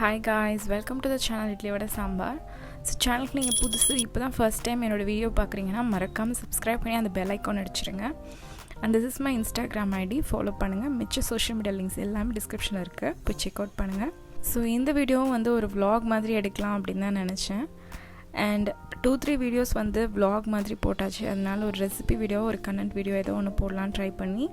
Hi guys, welcome to the channel Idly, Vada, Sambar. So channel ku neenga pudusu ipodan first time enoda video paakringena marakama subscribe panni and bell icon adichirunga. And this is my Instagram ID, follow பண்ணுங்க. மிச்ச social media links எல்லாமே description ல இருக்கு, போய் check out பண்ணுங்க. So இந்த video வந்து ஒரு vlog மாதிரி எடுக்கலாம் அப்படினு தான் நினைச்சேன். And 2-3 வீடியோஸ் வந்து vlog மாதிரி போட்டாச்சு. அதனால ஒரு ரெசிபி வீடியோ, ஒரு கண்டென்ட் வீடியோ ஏதோ ஒன்று போடலாம் ட்ரை பண்ணி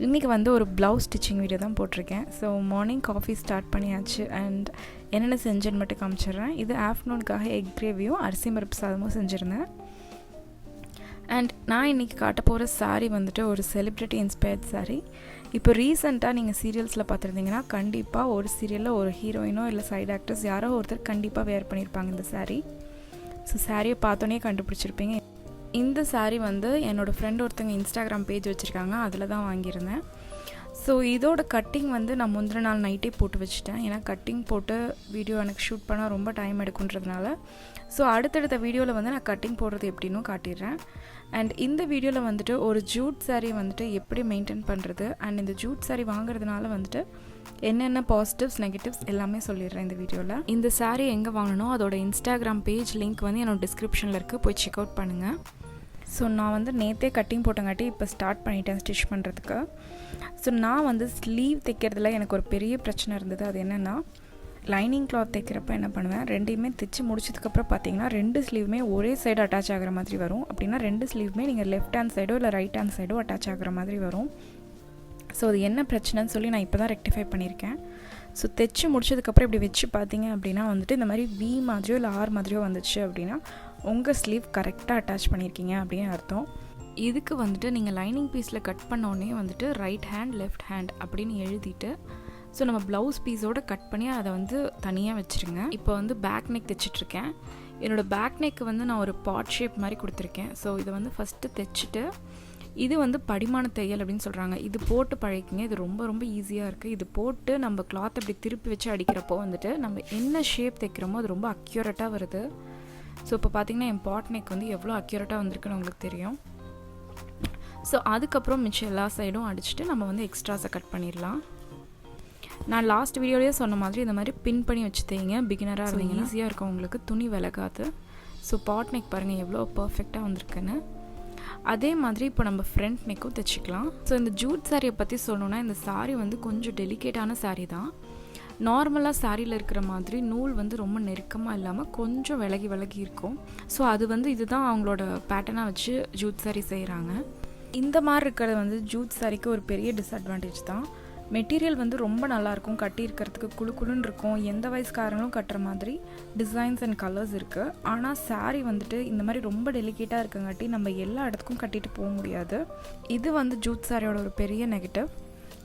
இன்றைக்கி வந்து ஒரு ப்ளவுஸ் ஸ்டிச்சிங் வீடியோ தான் போட்டிருக்கேன். ஸோ மார்னிங் காஃபி ஸ்டார்ட் பண்ணியாச்சு அண்ட் என்னென்ன செஞ்சேன்னு மட்டும் காமிச்சிடுறேன். இது ஆஃப்டர்நூனுக்காக எக் கிரேவியும் அரிசி பருப்பு சாதமும் செஞ்சுருந்தேன். அண்ட் நான் இன்றைக்கி காட்ட போகிற சாரீ வந்துட்டு ஒரு செலிப்ரிட்டி இன்ஸ்பயர்ட் சாரீ. இப்போ ரீசெண்டாக நீங்கள் சீரியல்ஸில் பார்த்துருந்தீங்கன்னா கண்டிப்பாக ஒரு சீரியலில் ஒரு ஹீரோயினோ இல்லை சைட் ஆக்டர்ஸ் யாரோ ஒருத்தர் கண்டிப்பாக வேர் பண்ணியிருப்பாங்க இந்த சாரீ. ஸோ சாரியை பார்த்தோன்னே கண்டுபிடிச்சிருப்பீங்க. இந்த சாரீ வந்து என்னோடய ஃப்ரெண்ட் ஒருத்தங்க இன்ஸ்டாகிராம் பேஜ் வச்சுருக்காங்க, அதில் தான் வாங்கியிருந்தேன். ஸோ இதோட கட்டிங் வந்து நான் முந்தின நாள் நைட்டே போட்டு வச்சுட்டேன். ஏன்னா கட்டிங் போட்டு வீடியோ எனக்கு ஷூட் பண்ணால் ரொம்ப டைம் எடுக்குன்றதுனால. ஸோ அடுத்தடுத்த வீடியோவில் வந்து நான் கட்டிங் போடுறது எப்படின்னு காட்டிடுறேன். அண்ட் இந்த வீடியோவில் வந்துட்டு ஒரு ஜூட் சாரீ வந்துட்டு எப்படி மெயின்டைன் பண்ணுறது அண்ட் இந்த ஜூட் சாரீ வாங்குறதுனால வந்துட்டு என்னென்ன பாசிட்டிவ்ஸ் நெகட்டிவ்ஸ் எல்லாமே சொல்லிடுறேன் இந்த வீடியோவில். இந்த சாரீ எங்கே வாங்கணும் அதோட இன்ஸ்டாகிராம் பேஜ் லிங்க் வந்து என்னோட டிஸ்கிரிப்ஷனில் இருக்குது, போய் செக் அவுட் பண்ணுங்கள். ஸோ நான் வந்து நேற்றே கட்டிங் போட்டங்காட்டி இப்போ ஸ்டார்ட் பண்ணிட்டேன் ஸ்டிச் பண்ணுறதுக்கு. ஸோ நான் வந்து ஸ்லீவ் தைக்கிறதுல எனக்கு ஒரு பெரிய பிரச்சனை இருந்தது. அது என்னென்னா லைனிங் கிளாத் தைக்கிறப்ப என்ன பண்ணுவேன், ரெண்டையுமே தைச்சி முடிச்சதுக்கப்புறம் பார்த்தீங்கன்னா 2 ஸ்லீவுமே ஒரே சைடு அட்டாச் ஆகிற மாதிரி வரும். அப்படின்னா 2 ஸ்லீவுமே நீங்கள் லெஃப்ட் ஹேண்ட் சைடோ இல்லை ரைட் ஹேண்ட் சைடோ அட்டாச் ஆகிற மாதிரி வரும். ஸோ அது என்ன பிரச்சனைன்னு சொல்லி நான் இப்போ தான் ரெக்டிஃபை பண்ணியிருக்கேன். ஸோ தைச்சி முடிச்சதுக்கப்புறம் இப்படி வச்சு பார்த்தீங்க அப்படின்னா வந்துட்டு இந்த மாதிரி வி மாதிரியோ இல்லை ஆர் மாதிரியோ வந்துச்சு அப்படின்னா உங்கள் ஸ்லீவ் கரெக்டாக அட்டாச் பண்ணியிருக்கீங்க அப்படின்னு அர்த்தம். இதுக்கு வந்துட்டு நீங்கள் லைனிங் பீஸில் கட் பண்ணோடனே வந்துட்டு ரைட் ஹேண்ட் லெஃப்ட் ஹேண்ட் அப்படின்னு எழுதிட்டு ஸோ நம்ம ப்ளவுஸ் பீஸோடு கட் பண்ணி அதை வந்து தனியாக வச்சுருங்க. இப்போ வந்து பேக் நெக் தைச்சிட்ருக்கேன். என்னோடய பேக் நெக்கு வந்து நான் ஒரு பாட் ஷேப் மாதிரி கொடுத்துருக்கேன். ஸோ இதை வந்து ஃபஸ்ட்டு தைச்சிட்டு இது வந்து படிமான தையல் அப்படின்னு சொல்கிறாங்க. இது போட்டு பழகிங்க, இது ரொம்ப ரொம்ப ஈஸியாக இருக்குது. இது போட்டு நம்ம கிளாத் அப்படி திருப்பி வச்சு அடிக்கிறப்போ வந்துட்டு நம்ம என்ன ஷேப் தைக்கிறோமோ அது ரொம்ப அக்யூரேட்டாக வருது. ஸோ இப்போ பார்த்திங்கன்னா என் பாட் நெக் வந்து எவ்வளோ அக்யூரேட்டாக வந்திருக்குன்னு உங்களுக்கு தெரியும். ஸோ அதுக்கப்புறம் மிச்சம் எல்லா சைடும் அடிச்சுட்டு நம்ம வந்து எக்ஸ்ட்ராஸை கட் பண்ணிடலாம். நான் லாஸ்ட் வீடியோலேயே சொன்ன மாதிரி இந்த மாதிரி பின் பண்ணி வச்சு தைங்க. பிகினராக இருந்தீங்க ஈஸியாக இருக்கும் உங்களுக்கு, துணி விலகாது. ஸோ பாட் நெக் பாருங்கள் எவ்வளோ பர்ஃபெக்டாக வந்திருக்குன்னு. அதே மாதிரி இப்போ நம்ம ஃப்ரண்ட் நெக்கும் தைச்சிக்கலாம். ஸோ இந்த ஜூட் சாரியை பற்றி சொல்லணுன்னா இந்த சாரீ வந்து கொஞ்சம் டெலிகேட்டான சாரீ தான். நார்மலாக சாரியில் இருக்கிற மாதிரி நூல் வந்து ரொம்ப நெருக்கமாக இல்லாமல் கொஞ்சம் விலகி இருக்கும். ஸோ அது வந்து இதுதான் அவங்களோட பேட்டர்னாக வச்சு ஜூட் சாரீ செய்கிறாங்க. இந்த மாதிரி இருக்கிறது வந்து ஜூட் சாரிக்கு ஒரு பெரிய டிஸ்அட்வான்டேஜ் தான். மெட்டீரியல் வந்து ரொம்ப நல்லாயிருக்கும், கட்டி இருக்கிறதுக்கு குழுன்னு இருக்கும், எந்த வயசுக்காரங்களும் கட்டுற மாதிரி டிசைன்ஸ் அண்ட் கலர்ஸ் இருக்குது. ஆனால் சாரீ வந்துட்டு இந்த மாதிரி ரொம்ப டெலிகேட்டாக இருக்கங்காட்டி நம்ம எல்லா இடத்துக்கும் கட்டிட்டு போக முடியாது. இது வந்து ஜூட் சாரியோட ஒரு பெரிய நெகட்டிவ்.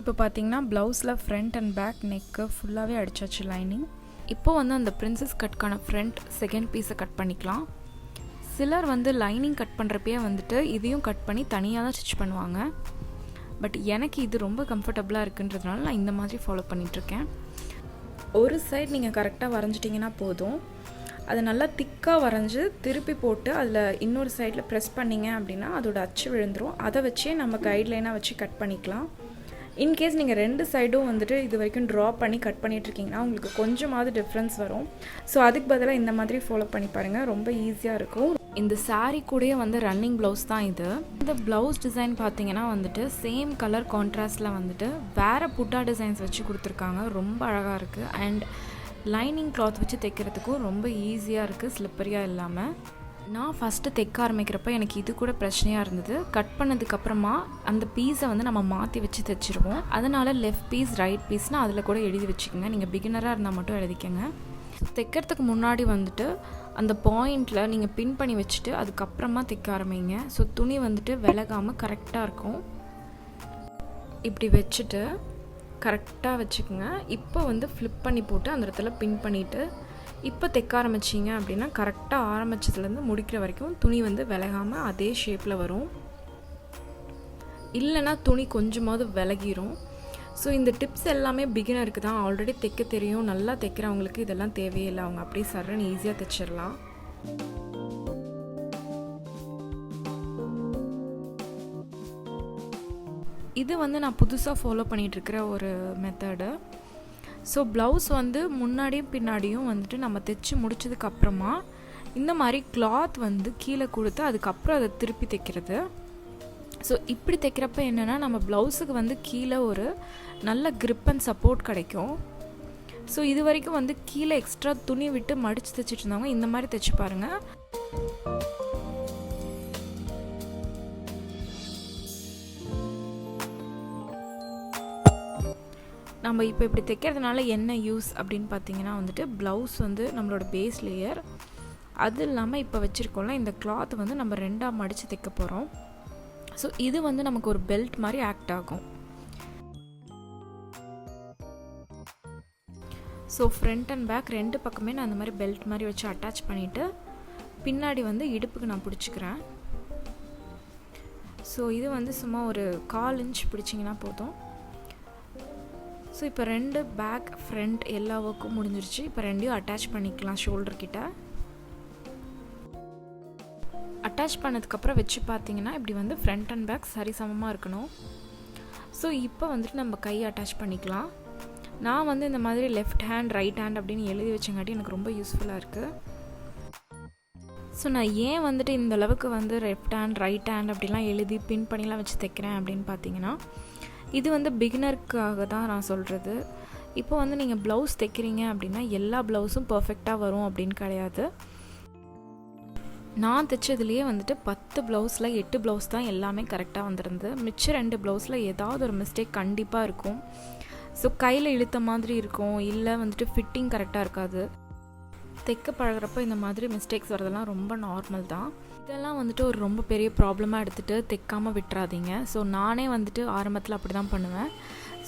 இப்போ பார்த்தீங்கன்னா ப்ளவுஸில் ஃப்ரண்ட் அண்ட் பேக் நெக்கு ஃபுல்லாகவே அடிச்சாச்சு லைனிங். இப்போது வந்து அந்த பிரின்சஸ் கட்கான ஃப்ரண்ட் செகண்ட் பீஸை கட் பண்ணிக்கலாம். சிலர் வந்து லைனிங் கட் பண்ணுறப்பயே வந்துட்டு இதையும் கட் பண்ணி தனியாக தான் ஸ்டிச் பண்ணுவாங்க. பட் எனக்கு இது ரொம்ப கம்ஃபர்டபுளாக இருக்குன்றதுனால நான் இந்த மாதிரி ஃபாலோ பண்ணிகிட்ருக்கேன். ஒரு சைடு நீங்கள் கரெக்டாக வரைஞ்சிட்டிங்கன்னா போதும். அதை நல்லா திக்காக வரைஞ்சி திருப்பி போட்டு அதில் இன்னொரு சைடில் ப்ரெஸ் பண்ணிங்க அப்படின்னா அதோட அச்சு விழுந்துடும். அதை வச்சே நம்ம கைட்லைனாக வச்சு கட் பண்ணிக்கலாம். இன்கேஸ் நீங்கள் 2 சைடும் வந்துட்டு இது வரைக்கும் ட்ரா பண்ணி கட் பண்ணிகிட்ருக்கீங்கன்னா உங்களுக்கு கொஞ்சமாவது டிஃப்ரென்ஸ் வரும். ஸோ அதுக்கு பதிலாக இந்த மாதிரி ஃபாலோ பண்ணி பாருங்கள், ரொம்ப ஈஸியாக இருக்கும். இந்த சாரீ கூடயே வந்து ரன்னிங் ப்ளவுஸ் தான் இது. இந்த ப்ளவுஸ் டிசைன் பார்த்தீங்கன்னா வந்துட்டு சேம் கலர் கான்ட்ராஸ்டில் வந்துட்டு வேறு புட்டா டிசைன்ஸ் வச்சு கொடுத்துருக்காங்க, ரொம்ப அழகாக இருக்குது. அண்ட் லைனிங் கிளாத் வச்சு தைக்கிறதுக்கும் ரொம்ப ஈஸியாக இருக்குது, ஸ்லிப்பரியாக இல்லாமல். நான் ஃபஸ்ட்டு தைக்க ஆரம்பிக்கிறப்ப எனக்கு இது கூட பிரச்சனையாக இருந்தது. கட் பண்ணதுக்கப்புறமா அந்த பீஸை வந்து நம்ம மாற்றி வச்சு தைச்சிருவோம். அதனால் லெஃப்ட் பீஸ் ரைட் பீஸ்னால் அதில் கூட எழுதி வச்சுக்கோங்க. நீங்கள் பிகினராக இருந்தால் மட்டும் எழுதிக்கங்க. தைக்கிறதுக்கு முன்னாடி வந்துட்டு அந்த பாயிண்டில் நீங்கள் பின் பண்ணி வச்சுட்டு அதுக்கப்புறமா தைக்க ஆரம்பிங்க. ஸோ துணி வந்துட்டு விலகாமல் கரெக்டாக இருக்கும். இப்படி வச்சுட்டு கரெக்டாக வச்சுக்கோங்க. இப்போ வந்து ஃப்ளிப் பண்ணி போட்டு அந்த இடத்துல பின் பண்ணிவிட்டு இப்போ தைக்க ஆரம்பிச்சிங்க அப்படின்னா கரெக்டாக ஆரம்பிச்சதுலேருந்து முடிக்கிற வரைக்கும் துணி வந்து விலகாமல் அதே ஷேப்பில் வரும். இல்லைன்னா துணி கொஞ்சமாவது விலகிரும். ஸோ இந்த டிப்ஸ் எல்லாமே பிகினருக்கு தான். ஆல்ரெடி தைக்க தெரியும், நல்லா தைக்கிறவங்களுக்கு இதெல்லாம் தேவையில்லை, அவங்க அப்படியே சர்றன்னு ஈஸியாக தைச்சிடலாம். இது வந்து நான் புதுசாக ஃபாலோ பண்ணிகிட்ருக்கிற ஒரு மெத்தடு. ஸோ ப்ளவுஸ் வந்து முன்னாடியும் பின்னாடியும் வந்துட்டு நம்ம தைச்சி முடிச்சதுக்கப்புறமா இந்த மாதிரி கிளாத் வந்து கீழே கொடுத்து அதுக்கப்புறம் அதை திருப்பி தைக்கிறது. ஸோ இப்படி தைக்கிறப்ப என்னென்னா நம்ம ப்ளவுஸுக்கு வந்து கீழே ஒரு நல்ல grip அண்ட் சப்போர்ட் கிடைக்கும். ஸோ இது வரைக்கும் வந்து கீழே எக்ஸ்ட்ரா துணி விட்டு மடித்து தைச்சிட்டு இருந்தவங்க இந்த மாதிரி தைச்சி பாருங்கள். நம்ம இப்போ இப்படி தைக்கிறதுனால என்ன யூஸ் அப்படின்னு பார்த்தீங்கன்னா வந்துட்டு ப்ளவுஸ் வந்து நம்மளோட பேஸ் லேயர், அது இல்லாமல் இப்போ வச்சுருக்கோம்ல இந்த கிளாத் வந்து நம்ம 2ஆக மடித்து தைக்க போகிறோம். ஸோ இது வந்து நமக்கு ஒரு பெல்ட் மாதிரி ஆக்ட் ஆகும். ஸோ ஃப்ரண்ட் அண்ட் பேக் 2 பக்கமே நான் அந்த மாதிரி பெல்ட் மாதிரி வச்சு அட்டாச் பண்ணிவிட்டு பின்னாடி வந்து இடுப்புக்கு நான் பிடிச்சிக்கிறேன். ஸோ இது வந்து சும்மா ஒரு 1/4 இன்ச் பிடிச்சிங்கன்னா போதும். ஸோ இப்போ 2 பேக் ஃப்ரண்ட் எல்லா ஒர்க்கும் முடிஞ்சிருச்சு. இப்போ 2யும் அட்டாச் பண்ணிக்கலாம் ஷோல்டர் கிட்ட. அட்டாச் பண்ணதுக்கப்புறம் வச்சு பார்த்தீங்கன்னா இப்படி வந்து ஃப்ரண்ட் அண்ட் பேக் சரிசமமாக இருக்கணும். ஸோ இப்போ வந்துட்டு நம்ம கை அட்டாச் பண்ணிக்கலாம். நான் வந்து இந்த மாதிரி லெஃப்ட் ஹேண்ட் ரைட் ஹேண்ட் அப்படின்னு எழுதி வச்சங்காட்டி எனக்கு ரொம்ப யூஸ்ஃபுல்லாக இருக்குது. ஸோ நான் ஏன் வந்துட்டு இந்த அளவுக்கு வந்து லெஃப்ட் ஹேண்ட் ரைட் ஹேண்ட் அப்படிலாம் எழுதி பின் பண்ணிலாம் வச்சு தைக்கிறேன் அப்படின்னு பார்த்தீங்கன்னா இது வந்து பிகினருக்காக தான் நான் சொல்கிறது. இப்போ வந்து நீங்கள் ப்ளவுஸ் தைக்கிறீங்க அப்படின்னா எல்லா ப்ளவுஸும் பர்ஃபெக்டாக வரும் அப்படின்னு கிடையாது. நான் தைச்சதுலேயே வந்துட்டு 10 ப்ளவுஸில் 8 ப்ளவுஸ் தான் எல்லாமே கரெக்டாக வந்துருந்து. மிச்சம் 2 ப்ளவுஸில் ஏதாவது ஒரு மிஸ்டேக் கண்டிப்பாக இருக்கும். ஸோ கையில் இழுத்த மாதிரி இருக்கும், இல்லை வந்துட்டு ஃபிட்டிங் கரெக்டாக இருக்காது. தைக்க பழகிறப்போ இந்த மாதிரி மிஸ்டேக்ஸ் வரதெல்லாம் ரொம்ப நார்மல் தான். இதெல்லாம் வந்துட்டு ஒரு ரொம்ப பெரிய ப்ராப்ளமாக எடுத்துகிட்டு தைக்காமல் விட்டுறாதீங்க. ஸோ நானே வந்துட்டு ஆரம்பத்தில் அப்படி தான் பண்ணுவேன்.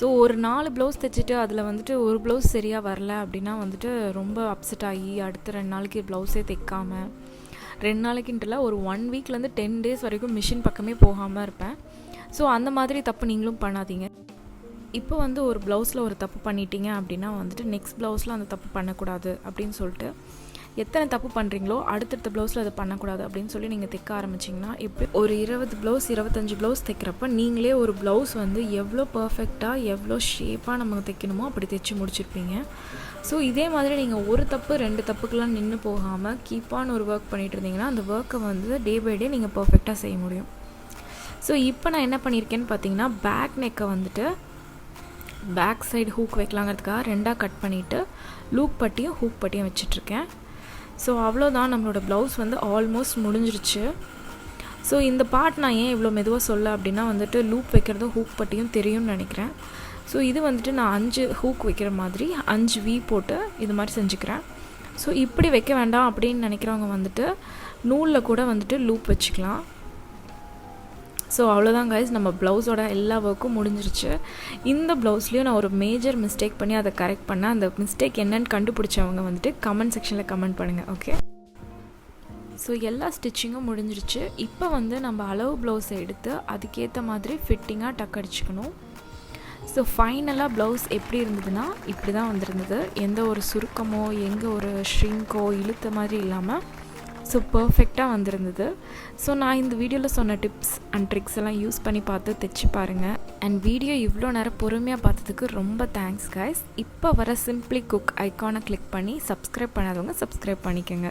ஸோ ஒரு 4 ப்ளவுஸ் தைச்சிட்டு அதில் வந்துட்டு ஒரு ப்ளவுஸ் சரியாக வரல அப்படின்னா வந்துட்டு ரொம்ப அப்செட் ஆகி அடுத்த 2 நாளைக்கு ப்ளவுஸே தைக்காமல் 2 நாளைக்குன்ட்டுல ஒரு 1 வீக்லேருந்து 10 டேஸ் வரைக்கும் மிஷின் பக்கமே போகாமல் இருப்பேன். ஸோ அந்த மாதிரி தப்பு நீங்களும் பண்ணாதீங்க. இப்போ வந்து ஒரு ப்ளவுஸில் ஒரு தப்பு பண்ணிட்டீங்க அப்படின்னா வந்துட்டு நெக்ஸ்ட் ப்ளவுஸில் அந்த தப்பு பண்ணக்கூடாது அப்படின்னு சொல்லிட்டு எத்தனை தப்பு பண்ணுறீங்களோ அடுத்தடுத்த ப்ளவுஸில் அதை பண்ணக்கூடாது அப்படின்னு சொல்லி நீங்கள் தைக்க ஆரம்பிச்சிங்கன்னா எப்படி ஒரு 20 ப்ளவுஸ் 25 ப்ளவுஸ் தைக்கிறப்ப நீங்களே ஒரு ப்ளவுஸ் வந்து எவ்வளோ பர்ஃபெக்டாக எவ்வளோ ஷேப்பாக நமக்கு தைக்கணுமோ அப்படி தைச்சி முடிச்சிருப்பீங்க. ஸோ இதே மாதிரி நீங்கள் ஒரு தப்பு 2 தப்புக்கெலாம் நின்று போகாமல் கீப்பான ஒரு ஒர்க் பண்ணிகிட்டு இருந்தீங்கன்னா அந்த ஒர்க்கை வந்து டே பை டே நீங்கள் பர்ஃபெக்டாக செய்ய முடியும். ஸோ இப்போ நான் என்ன பண்ணியிருக்கேன்னு பார்த்தீங்கன்னா பேக் நெக்கை வந்துட்டு பேக் சைடு ஹூக் வைக்கலாங்கிறதுக்காக 2ஆக கட் பண்ணிவிட்டு லூப் பட்டியும் ஹூக் பட்டியும் வச்சிட்ருக்கேன். ஸோ அவ்வளோதான், நம்மளோட ப்ளவுஸ் வந்து ஆல்மோஸ்ட் முடிஞ்சிருச்சு. ஸோ இந்த பார்ட் நான் ஏன் இவ்வளோ மெதுவாக சொல்ல அப்படின்னா வந்துட்டு லூப் வைக்கிறதும் ஹூக் பட்டியும் தெரியும்னு நினைக்கிறேன். ஸோ இது வந்துட்டு நான் 5 ஹூக் வைக்கிற மாதிரி 5 V போட்டு இது மாதிரி செஞ்சுக்கிறேன். ஸோ இப்படி வைக்க வேண்டாம் அப்படின்னு நினைக்கிறவங்க வந்துட்டு நூலில் கூட வந்துட்டு லூப் வச்சுக்கலாம். ஸோ அவ்வளோதான் கைஸ், நம்ம ப்ளவுஸோட எல்லா ஒர்க்கும் முடிஞ்சிருச்சு. இந்த ப்ளவுஸ்லேயும் நான் ஒரு மேஜர் மிஸ்டேக் பண்ணி அதை கரெக்ட் பண்ணேன். அந்த மிஸ்டேக் என்னன்னு கண்டுபிடிச்சவங்க வந்துட்டு கமெண்ட் செக்ஷனில் கமெண்ட் பண்ணுங்கள். ஓகே, ஸோ எல்லா ஸ்டிச்சிங்கும் முடிஞ்சிருச்சு. இப்போ வந்து நம்ம அளவு ப்ளவுஸை எடுத்து அதுக்கேற்ற மாதிரி ஃபிட்டிங்காக டக் அடிச்சுக்கணும். ஸோ ஃபைனலாக ப்ளவுஸ் எப்படி இருந்ததுன்னா இப்படி தான் வந்திருந்தது. எந்த ஒரு சுருக்கமோ எங்கே ஒரு ஷ்ரிங்கோ இழுத்த மாதிரி இல்லாமல் ஸோ பர்ஃபெக்டாக வந்திருந்தது. ஸோ நான் இந்த வீடியோவில் சொன்ன டிப்ஸ் அண்ட் ட்ரிக்ஸ் எல்லாம் யூஸ் பண்ணி பார்த்து தைச்சி பாருங்கள். அண்ட் வீடியோ இவ்வளோ நேரம் பொறுமையாக பார்த்ததுக்கு ரொம்ப தேங்க்ஸ் கைஸ். இப்போ வர சிம்பிளி குக் ஐக்கானை கிளிக் பண்ணி சப்ஸ்கிரைப் பண்ணாதவங்க சப்ஸ்கிரைப் பண்ணிக்கோங்க.